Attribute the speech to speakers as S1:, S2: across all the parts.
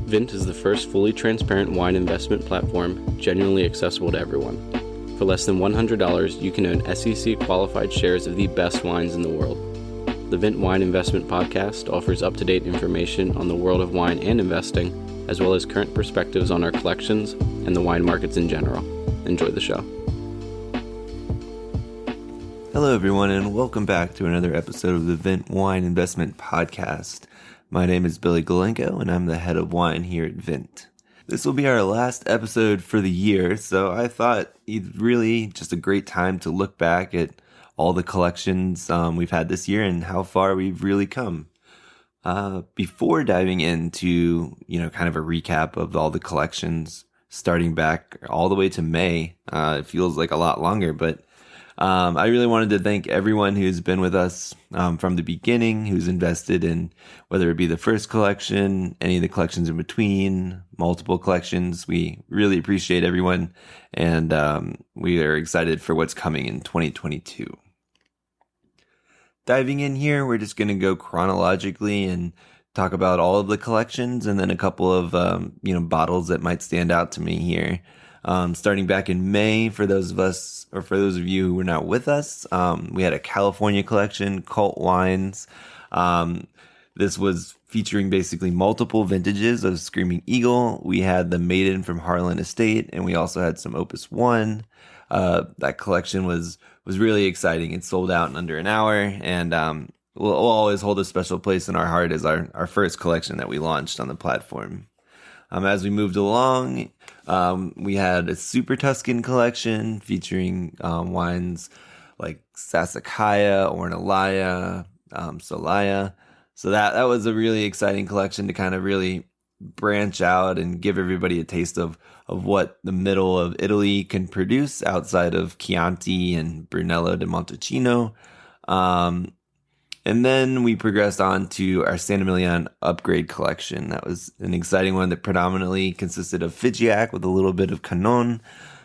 S1: Vint is the first fully transparent wine investment platform, genuinely accessible to everyone. For less than $100, you can own SEC-qualified shares of the best wines in the world. The Vint Wine Investment Podcast offers up-to-date information on the world of wine and investing, as well as current perspectives on our collections and the wine markets in general. Enjoy the show.
S2: Hello, everyone, and welcome back to another episode of the Vint Wine Investment Podcast. My name is Billy Galenko, and I'm the head of wine here at Vint. This will be our last episode for the year, so I thought it's really just a great time to look back at all the collections we've had this year and how far we've really come. Before diving into, kind of a recap of all the collections, starting back all the way to May, it feels like a lot longer, but I really wanted to thank everyone who's been with us from the beginning, who's invested in whether it be the first collection, any of the collections in between, multiple collections. We really appreciate everyone, and we are excited for what's coming in 2022. Diving in here, we're just going to go chronologically and talk about all of the collections and then a couple of bottles that might stand out to me here. Starting back in May, for those of you who were not with us, we had a California collection, Cult Wines. This was featuring basically multiple vintages of Screaming Eagle. We had the Maiden from Harlan Estate, and we also had some Opus 1. That collection was really exciting. It sold out in under an hour, and will always hold a special place in our heart as our first collection that we launched on the platform. As we moved along, we had a Super Tuscan collection featuring wines like Sassicaia, Ornellaia, Solaya. So that was a really exciting collection to kind of really branch out and give everybody a taste of what the middle of Italy can produce outside of Chianti and Brunello di Montalcino. And then we progressed on to our San Emilion upgrade collection. That was an exciting one that predominantly consisted of Figeac with a little bit of Canon.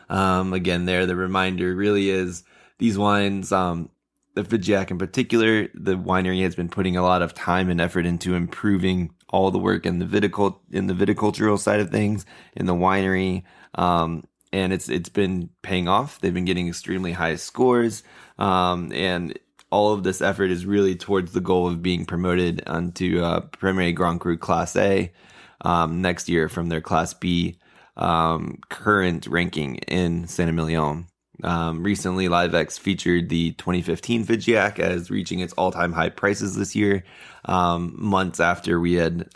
S2: Again, the reminder really is these wines, the Figeac in particular, the winery has been putting a lot of time and effort into improving all the work in the viticultural side of things in the winery. And it's been paying off. They've been getting extremely high scores. And all of this effort is really towards the goal of being promoted onto Premier Grand Cru Class A next year from their Class B current ranking in San Emilion. Recently, LiveX featured the 2015 Figeac as reaching its all-time high prices this year, months after we had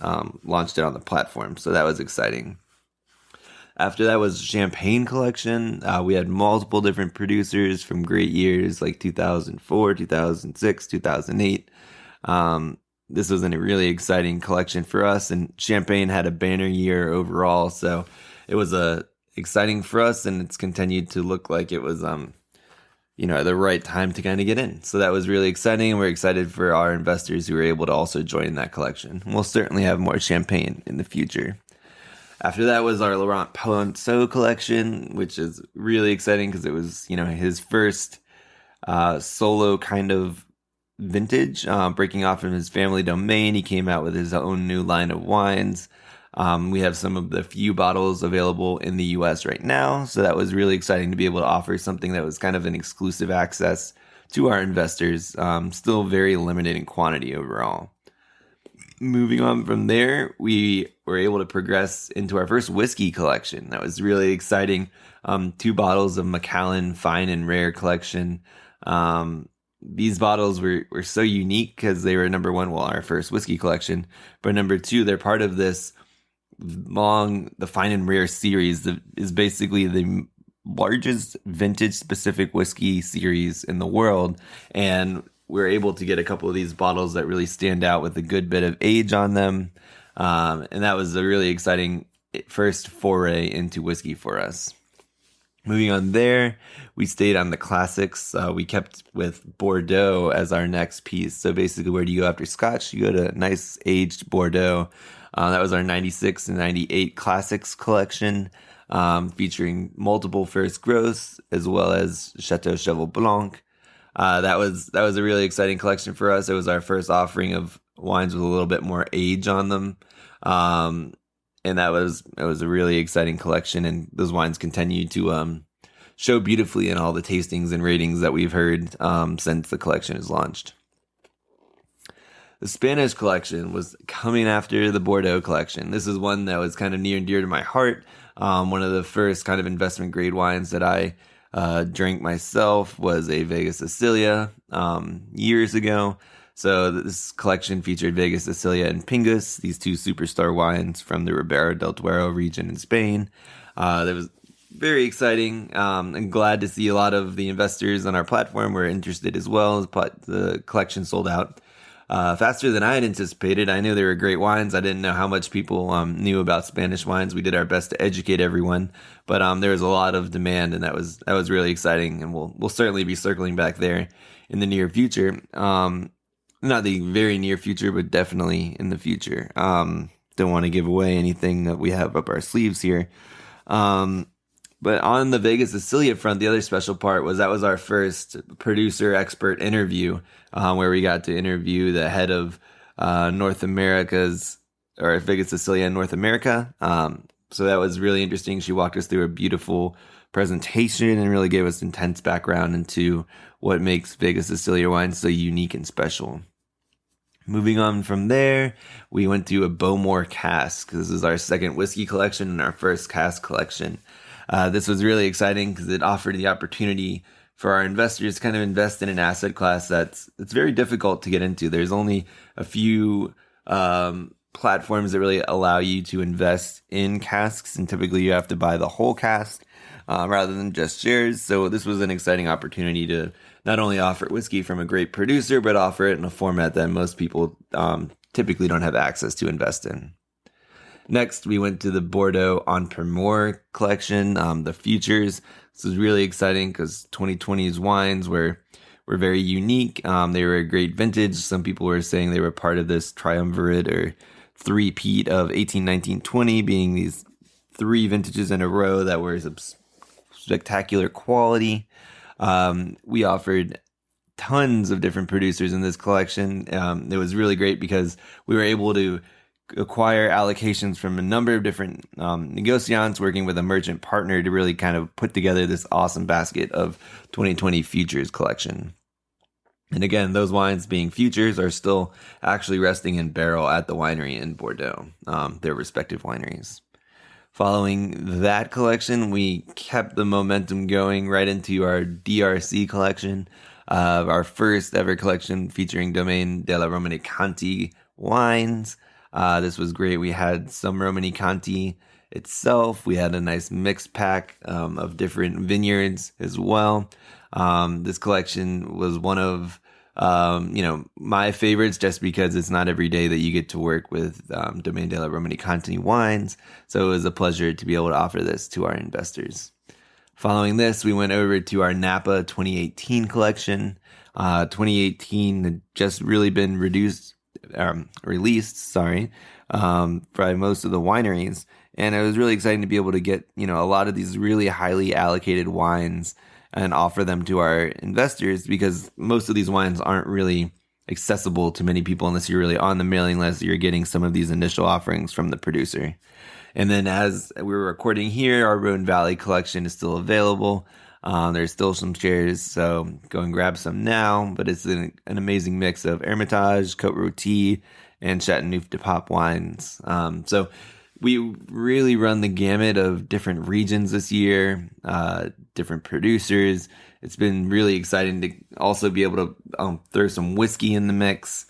S2: launched it on the platform. So that was exciting. After that was Champagne collection. We had multiple different producers from great years like 2004, 2006, 2008. This was a really exciting collection for us, and Champagne had a banner year overall. So it was exciting for us, and it's continued to look like it was, the right time to kind of get in. So that was really exciting, and we're excited for our investors who were able to also join that collection. We'll certainly have more Champagne in the future. After that was our Laurent Ponceau collection, which is really exciting because it was, his first solo kind of vintage, breaking off from his family domain. He came out with his own new line of wines. We have some of the few bottles available in the US right now, so that was really exciting to be able to offer something that was kind of an exclusive access to our investors, still very limited in quantity overall. Moving on from there, we were able to progress into our first whiskey collection. That was really exciting. 2 bottles of Macallan Fine and Rare collection. These bottles were so unique because they were number one, our first whiskey collection, but number 2, they're part of this the Fine and Rare series that is basically the largest vintage specific whiskey series in the world. And we're able to get a couple of these bottles that really stand out with a good bit of age on them. And that was a really exciting first foray into whiskey for us. Moving on there, we stayed on the classics. We kept with Bordeaux as our next piece. So basically, where do you go after Scotch? You go to nice aged Bordeaux. That was our 96 and 98 classics collection, featuring multiple first growths as well as Chateau Cheval Blanc. That was a really exciting collection for us. It was our first offering of wines with a little bit more age on them. and it was a really exciting collection, and those wines continue to show beautifully in all the tastings and ratings that we've heard since the collection is launched. The Spanish collection was coming after the Bordeaux collection. This is one that was kind of near and dear to my heart. One of the first kind of investment grade wines that I drank myself was a Vega Sicilia years ago. So this collection featured Vega Sicilia and Pingus, these two superstar wines from the Ribera del Duero region in Spain. That was very exciting. And glad to see a lot of the investors on our platform were interested as well. The collection sold out faster than I had anticipated. I knew they were great wines. I didn't know how much people knew about Spanish wines. We did our best to educate everyone, but there was a lot of demand, and that was really exciting. And we'll certainly be circling back there in the near future. Not the very near future, but definitely in the future. Don't want to give away anything that we have up our sleeves here. But on the Vega Sicilia front, the other special part was that was our first producer expert interview, where we got to interview the head of North America's, or Vega Sicilia in North America. So that was really interesting. She walked us through a beautiful presentation and really gave us intense background into what makes Vega Sicilia wine so unique and special. Moving on from there, we went to a Bowmore cask. This is our second whiskey collection and our first cask collection. This was really exciting because it offered the opportunity for our investors to kind of invest in an asset class it's very difficult to get into. There's only a few platforms that really allow you to invest in casks, and typically you have to buy the whole cask rather than just shares. So this was an exciting opportunity to not only offer whiskey from a great producer, but offer it in a format that most people typically don't have access to invest in. Next, we went to the Bordeaux en Primeur collection, the futures. This was really exciting because 2020's wines were very unique. They were a great vintage. Some people were saying they were part of this triumvirate or three-peat of 18, 19, 20, being these three vintages in a row that were spectacular quality. We offered tons of different producers in this collection. It was really great because we were able to acquire allocations from a number of different negociants, working with a merchant partner to really kind of put together this awesome basket of 2020 futures collection. And again, those wines being futures are still actually resting in barrel at the winery in Bordeaux, their respective wineries. Following that collection, we kept the momentum going right into our DRC collection, our first ever collection featuring Domaine de la Romanée-Conti wines. This was great. We had some Romanée-Conti itself. We had a nice mixed pack of different vineyards as well. This collection was one of my favorites, just because it's not every day that you get to work with Domaine de la Romanée-Conti wines. So it was a pleasure to be able to offer this to our investors. Following this, we went over to our Napa 2018 collection. 2018 had just really been released by most of the wineries, and it was really exciting to be able to get a lot of these really highly allocated wines and offer them to our investors, because most of these wines aren't really accessible to many people unless you're really on the mailing list. You're getting some of these initial offerings from the producer. And then as we were recording here, our Rhone Valley collection is still available. There's still some shares, so go and grab some now. But it's an amazing mix of Hermitage, Côte Rôtie, and Châteauneuf-du-Pape wines. So we really run the gamut of different regions this year, different producers. It's been really exciting to also be able to throw some whiskey in the mix.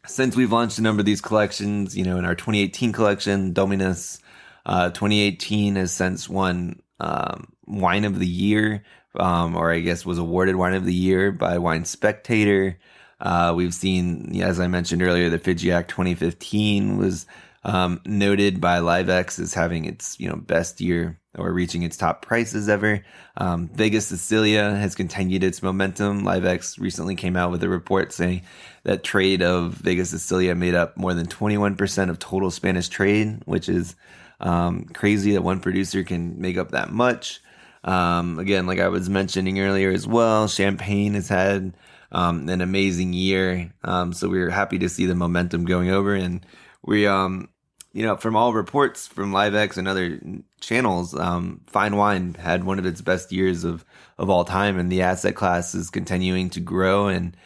S2: Since we've launched a number of these collections, in our 2018 collection, Dominus 2018 has since won Wine of the Year, or I guess was awarded Wine of the Year by Wine Spectator. We've seen, as I mentioned earlier, the Figeac 2015 was noted by LiveX as having its best year, or reaching its top prices ever. Vega Sicilia has continued its momentum. LiveX recently came out with a report saying that trade of Vega Sicilia made up more than 21% of total Spanish trade, which is crazy that one producer can make up that much. Again, like I was mentioning earlier as well, Champagne has had an amazing year. So we were happy to see the momentum going over, and we from all reports from LiveX and other channels, fine wine had one of its best years of all time, and the asset class is continuing to grow, and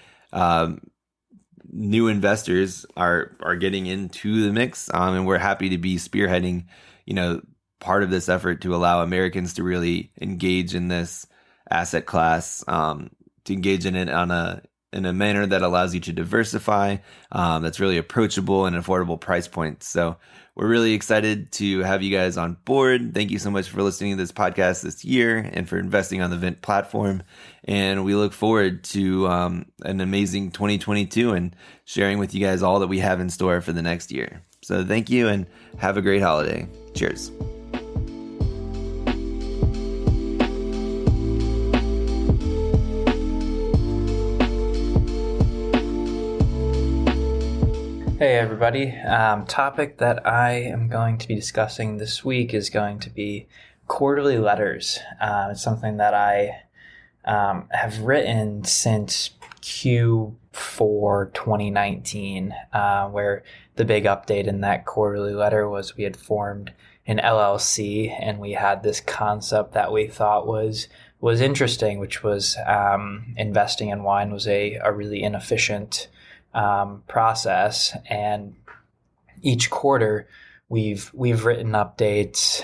S2: new investors are getting into the mix, and we're happy to be spearheading, part of this effort to allow Americans to really engage in this asset class, to engage in it in a manner that allows you to diversify, that's really approachable and affordable price points. So we're really excited to have you guys on board. Thank you so much for listening to this podcast this year and for investing on the Vint platform. And we look forward to an amazing 2022 and sharing with you guys all that we have in store for the next year. So thank you and have a great holiday. Cheers.
S3: Hey everybody, topic that I am going to be discussing this week is going to be quarterly letters. It's something that I have written since Q4 2019, where the big update in that quarterly letter was we had formed an LLC and we had this concept that we thought was interesting, which was investing in wine was a really inefficient process, and each quarter we've written updates,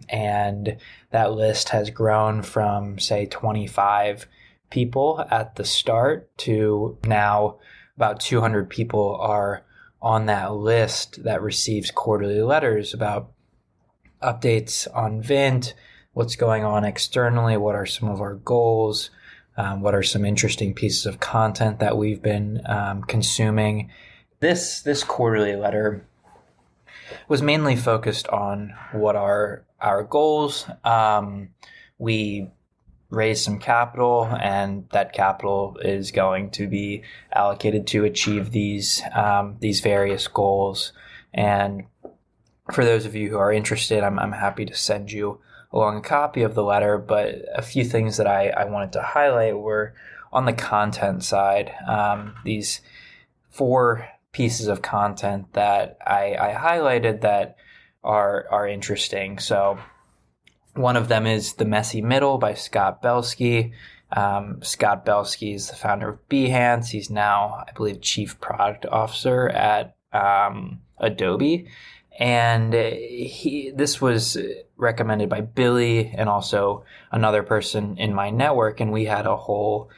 S3: and that list has grown from say 25 people at the start to now about 200 people are on that list that receives quarterly letters about updates on Vint, what's going on externally, what are some of our goals, what are some interesting pieces of content that we've been consuming. This quarterly letter was mainly focused on what are our goals. We raised some capital, and that capital is going to be allocated to achieve these various goals. And for those of you who are interested, I'm happy to send you along a copy of the letter, but a few things that I wanted to highlight were on the content side. These 4 pieces of content that I highlighted that are interesting. So one of them is The Messy Middle by Scott Belsky. Scott Belsky is the founder of Behance. He's now, I believe, Chief Product Officer at Adobe. And this was recommended by Billy and also another person in my network, and we had a whole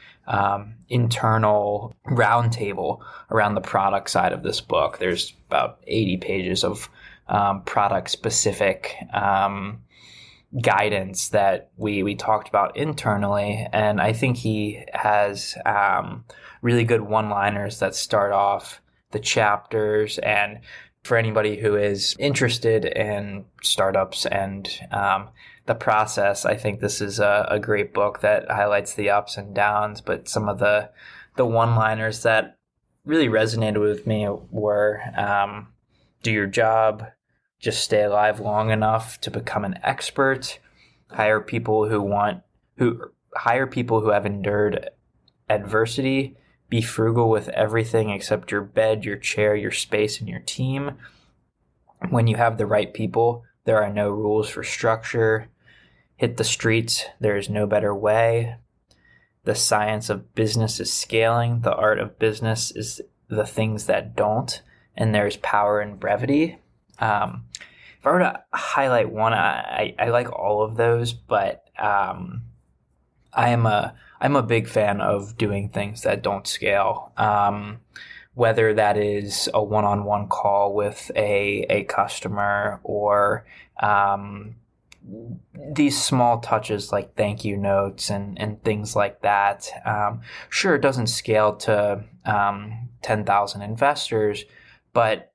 S3: internal roundtable around the product side of this book. There's about 80 pages of product-specific guidance that we talked about internally, and I think he has really good one-liners that start off the chapters. And for anybody who is interested in startups and the process, I think this is a great book that highlights the ups and downs. But some of the one-liners that really resonated with me were do your job, just stay alive long enough to become an expert, hire people who have endured adversity, be frugal with everything except your bed, your chair, your space, and your team. When you have the right people, there are no rules for structure. Hit the streets, there is no better way. The science of business is scaling. The art of business is the things that don't. And there's power in brevity. If I were to highlight one, I like all of those, but I'm a big fan of doing things that don't scale, whether that is a one-on-one call with a customer or these small touches like thank you notes and things like that. Sure, it doesn't scale to 10,000 investors, but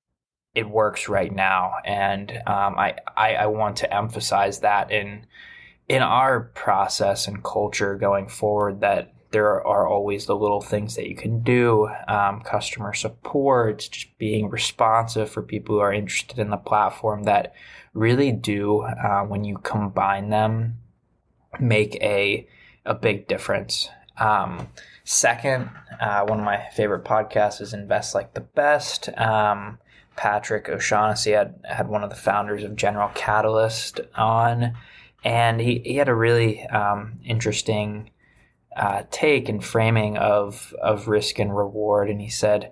S3: it works right now. And I want to emphasize that in our process and culture going forward, that there are always the little things that you can do, customer support, just being responsive for people who are interested in the platform, that really do, when you combine them, make a big difference. Second, one of my favorite podcasts is Invest Like the Best. Patrick O'Shaughnessy had one of the founders of General Catalyst on, and he had a really interesting take and framing of risk and reward. And he said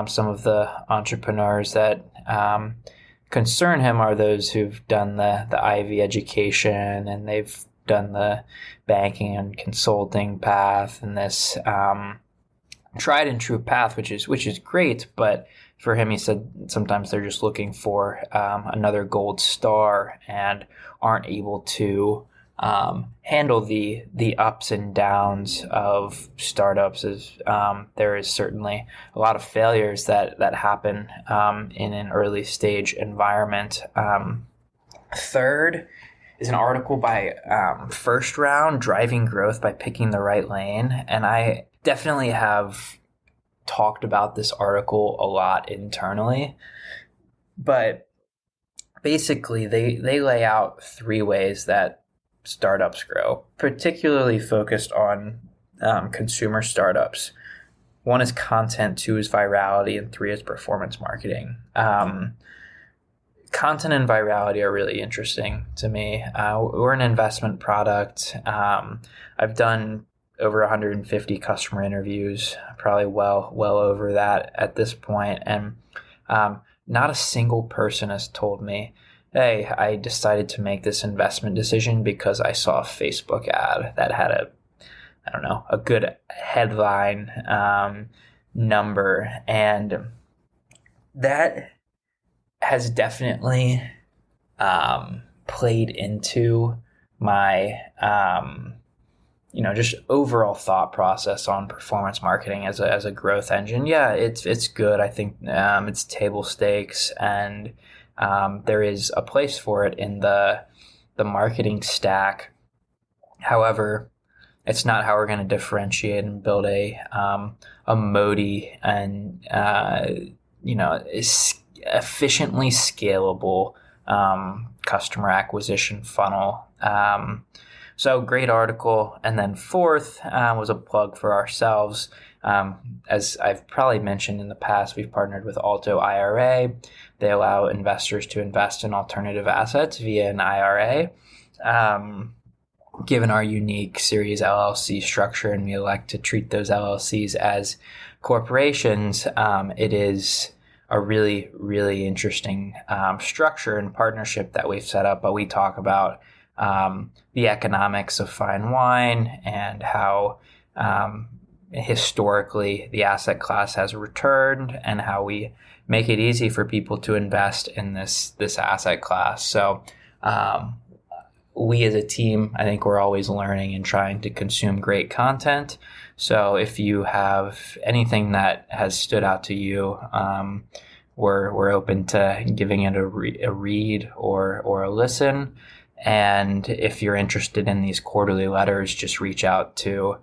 S3: some of the entrepreneurs that concern him are those who've done the Ivy education, and they've done the banking and consulting path, and this tried and true path, which is great. But for him, he said sometimes they're just looking for another gold star and aren't able to handle the ups and downs of startups. As there is certainly a lot of failures that happen in an early stage environment. Third is an article by First Round, Driving Growth by Picking the Right Lane. And I definitely have talked about this article a lot internally, but basically they lay out 3 ways that startups grow, particularly focused on consumer startups. 1 is content, 2 is virality, and 3 is performance marketing. Content and virality are really interesting to me. We're an investment product. I've done over 150 customer interviews, probably well over that at this point. And not a single person has told me, hey, I decided to make this investment decision because I saw a Facebook ad that had a good headline number. And that has definitely played into my just overall thought process on performance marketing as a growth engine. Yeah, it's good. I think it's table stakes, and there is a place for it in the marketing stack. However, it's not how we're going to differentiate and build a moaty and efficiently scalable customer acquisition funnel. So great article. And then 4th was a plug for ourselves. As I've probably mentioned in the past, we've partnered with Alto IRA. They allow investors to invest in alternative assets via an IRA. Given our unique Series LLC structure, and we elect to treat those LLCs as corporations, it is a really, really interesting structure and partnership that we've set up. But we talk about the economics of fine wine and how historically the asset class has returned, and how we make it easy for people to invest in this asset class. So we as a team, I think we're always learning and trying to consume great content. So if you have anything that has stood out to you, we're open to giving it a read or a listen. And if you're interested in these quarterly letters, just reach out to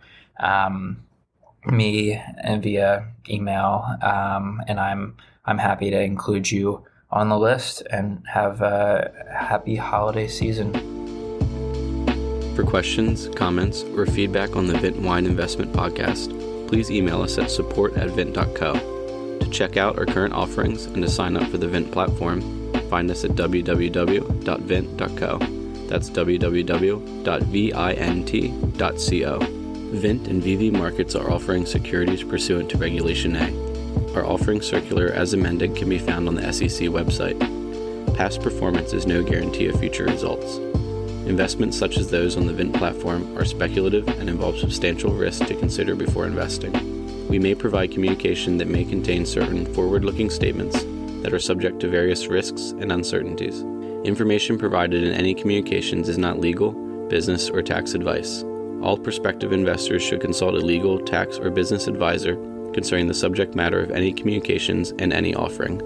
S3: me via email, and I'm happy to include you on the list. And have a happy holiday season.
S1: For questions, comments, or feedback on the Vint Wine Investment Podcast, please email us at support@vint.co. To check out our current offerings and to sign up for the Vint platform, find us at www.vint.co. That's www.vint.co. Vint and VV Markets are offering securities pursuant to Regulation A. Our offering circular, as amended, can be found on the SEC website. Past performance is no guarantee of future results. Investments such as those on the Vint platform are speculative and involve substantial risk to consider before investing. We may provide communication that may contain certain forward-looking statements that are subject to various risks and uncertainties. Information provided in any communications is not legal, business, or tax advice. All prospective investors should consult a legal, tax, or business advisor concerning the subject matter of any communications and any offering.